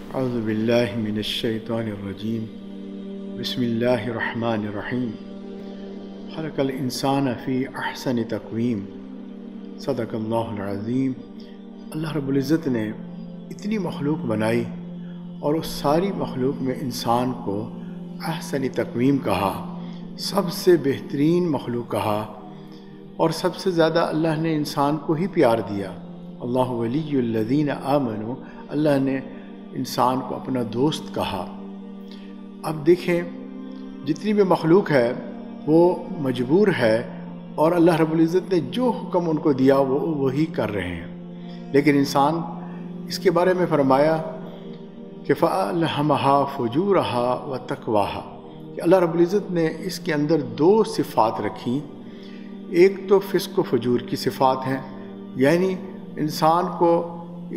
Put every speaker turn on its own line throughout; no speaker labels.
اعوذ باللہ من الشیطان الرجیم بسم اللہ الرحمن الرحیم خلق الانسان فی احسن تقویم صدق اللہ العظیم۔ اللہ رب العزت نے اتنی مخلوق بنائی اور اس ساری مخلوق میں انسان کو احسن تقویم کہا، سب سے بہترین مخلوق کہا، اور سب سے زیادہ اللہ نے انسان کو ہی پیار دیا۔ اللہ ولی الذین آمنوا، اللہ نے انسان کو اپنا دوست کہا۔ اب دیکھیں جتنی بھی مخلوق ہے وہ مجبور ہے، اور اللہ رب العزت نے جو حکم ان کو دیا وہ وہی کر رہے ہیں، لیکن انسان اس کے بارے میں فرمایا کہ فَأَلْهَمَهَا فُجُورَهَا وَتَقْوَاهَا، کہ اللہ رب العزت نے اس کے اندر دو صفات رکھی۔ ایک تو فسق و فجور کی صفات ہیں، یعنی انسان کو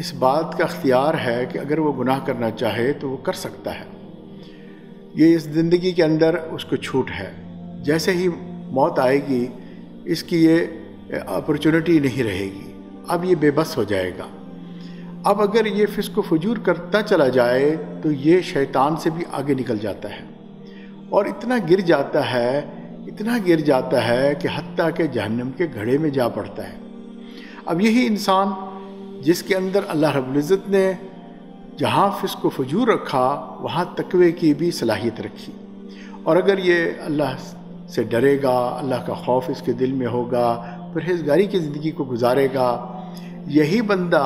اس بات کا اختیار ہے کہ اگر وہ گناہ کرنا چاہے تو وہ کر سکتا ہے، یہ اس زندگی کے اندر اس کو چھوٹ ہے۔ جیسے ہی موت آئے گی اس کی یہ اپرچونٹی نہیں رہے گی، اب یہ بے بس ہو جائے گا۔ اب اگر یہ فسق و فجور کرتا چلا جائے تو یہ شیطان سے بھی آگے نکل جاتا ہے، اور اتنا گر جاتا ہے کہ حتیٰ کہ جہنم کے گھڑے میں جا پڑتا ہے۔ اب یہی انسان جس کے اندر اللہ رب العزت نے جہاں فسق و فجور رکھا وہاں تقوی کی بھی صلاحیت رکھی، اور اگر یہ اللہ سے ڈرے گا، اللہ کا خوف اس کے دل میں ہوگا، پرہیزگاری کی زندگی کو گزارے گا، یہی بندہ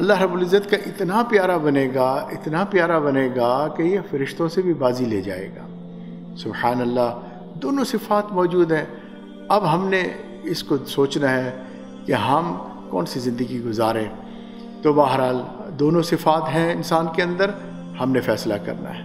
اللہ رب العزت کا اتنا پیارا بنے گا کہ یہ فرشتوں سے بھی بازی لے جائے گا۔ سبحان اللہ، دونوں صفات موجود ہیں۔ اب ہم نے اس کو سوچنا ہے کہ ہم کون سی زندگی گزاریں۔ تو بہرحال دونوں صفات ہیں انسان کے اندر، ہم نے فیصلہ کرنا ہے۔